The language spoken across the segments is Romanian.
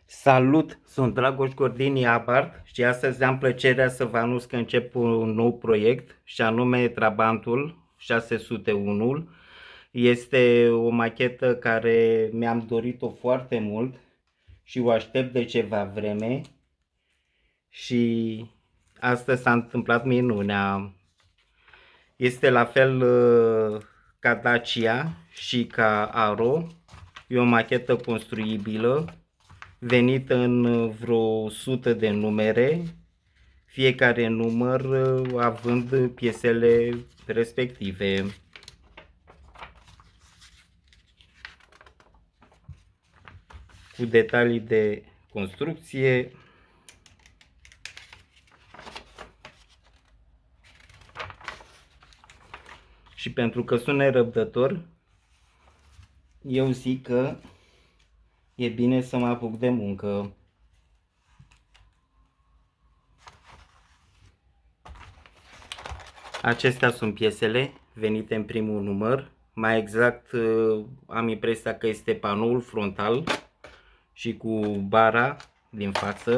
Salut! Sunt Dragoș Gordini Abart și astăzi am plăcerea să vă anunț că încep un nou proiect și anume Trabantul 601. Este o machetă care mi-am dorit-o foarte mult și o aștept de ceva vreme și astăzi s-a întâmplat minunea. Este la fel ca Dacia și ca Aro. E o machetă construibilă venit în vreo 100 de numere, fiecare număr având piesele respective. Cu detalii de construcție. Și pentru că sunt nerăbdător, eu zic că e bine să mă apuc de muncă. Acestea sunt piesele venite în primul număr. Mai exact, am impresia că este panoul frontal și cu bara din față.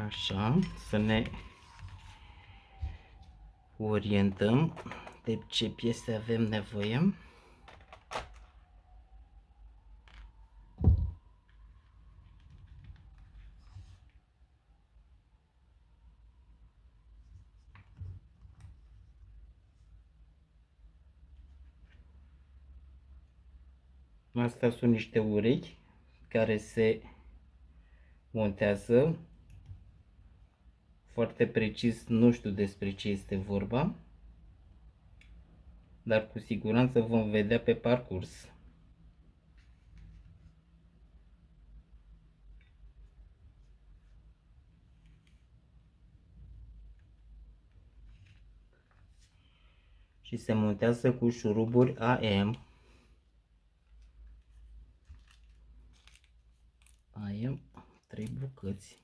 Așa, să ne orientăm de ce piese avem nevoie. Astea sunt niște urechi care se montează foarte precis, nu știu despre ce este vorba, dar cu siguranță vom vedea pe parcurs. Și se montează cu șuruburi AM. AM 3 bucăți.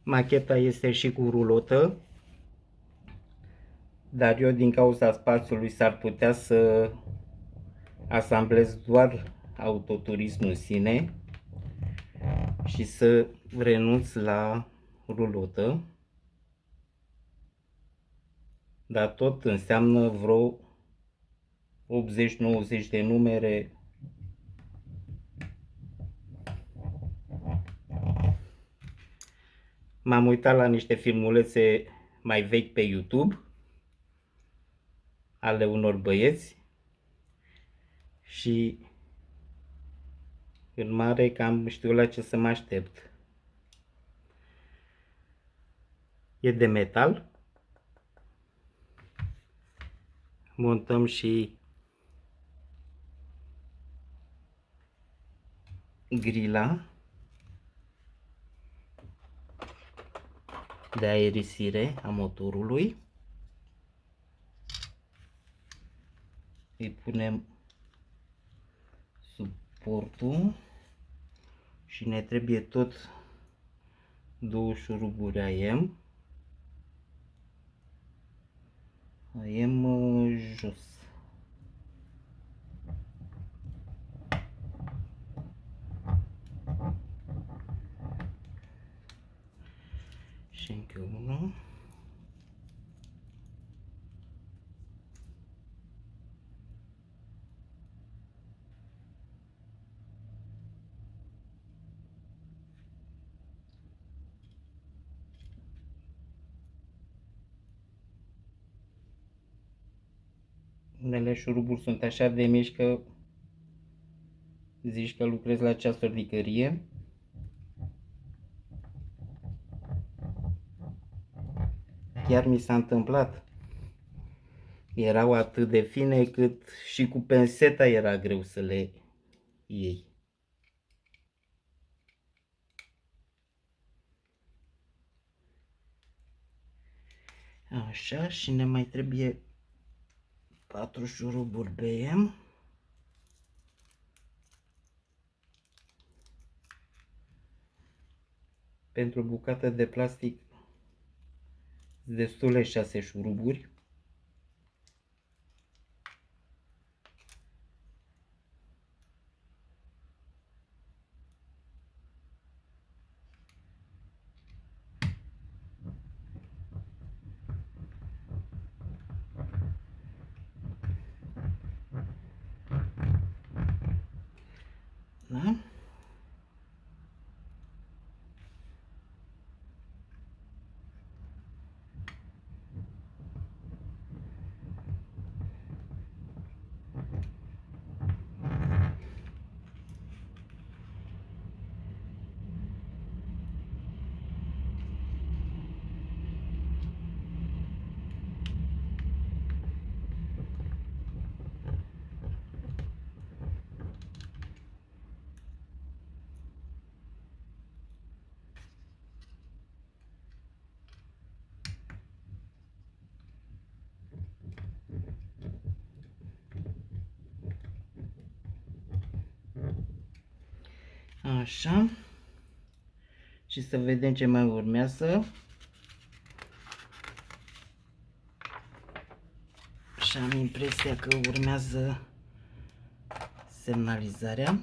Macheta este și cu rulotă, dar eu din cauza spațiului s-ar putea să asamblez doar autoturismul în sine și să renunț la rulotă, dar tot înseamnă vreo 80-90 de numere. M-am uitat la niște filmulețe mai vechi pe YouTube ale unor băieți și în mare cam știu la ce să mă aștept. E de metal. Montăm și grila de aerisire a motorului. Îi punem suportul și ne trebuie tot două șuruburi AM. AM jos. Și încă unul. Unele șuruburi sunt așa de mici că zici că lucrezi la ceasornicărie. Chiar mi s-a întâmplat. Erau atât de fine cât și cu penseta era greu să le iei. Așa, și ne mai trebuie 4 șuruburi BM. Pentru o bucată de plastic destule 6 șuruburi. Da? Așa. Și să vedem ce mai urmează. Și am impresia că urmează semnalizarea.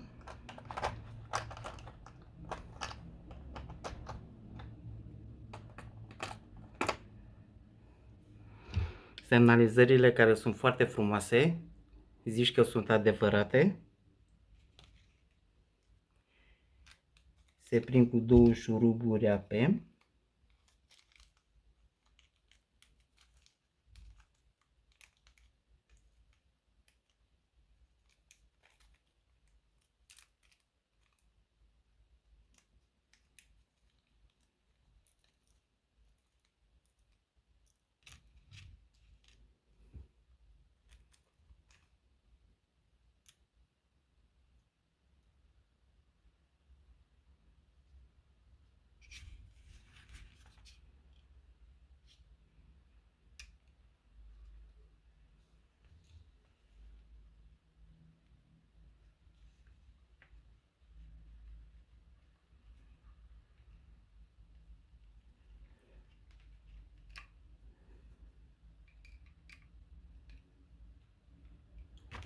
Semnalizările care sunt foarte frumoase, zici că sunt adevărate. Se prind cu 2 șuruburi AP.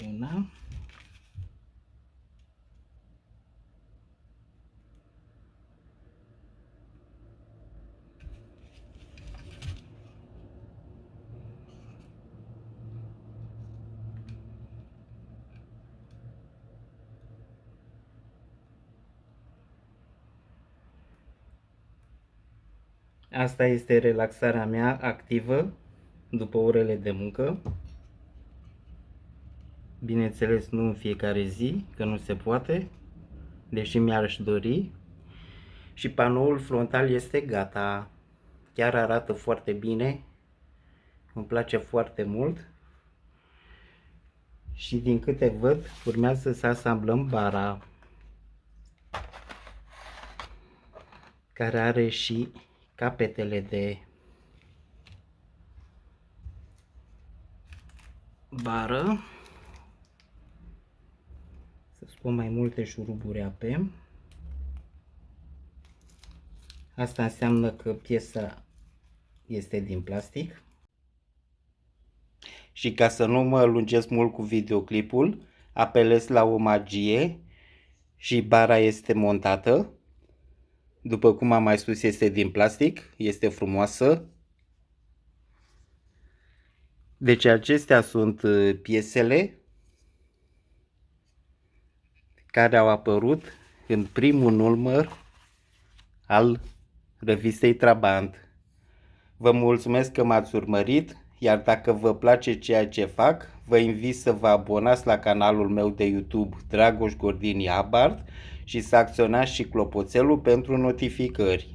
Una. Asta este relaxarea mea activă după orele de muncă. Bineînțeles, nu în fiecare zi, că nu se poate, deși mi-aș dori. Și panoul frontal este gata. Chiar arată foarte bine. Îmi place foarte mult. Și din câte văd, urmează să asamblăm bara, care are și capetele de bară. Să spun mai multe șuruburi AP. Asta înseamnă că piesa este din plastic. Și ca să nu mă lungesc mult cu videoclipul, apelez la o magie și bara este montată. După cum am mai spus, este din plastic, este frumoasă. Deci acestea sunt piesele care au apărut în primul număr al revistei Trabant. Vă mulțumesc că m-ați urmărit, iar dacă vă place ceea ce fac, vă invit să vă abonați la canalul meu de YouTube Dragoș Gordini Abart și să acționați și clopoțelul pentru notificări.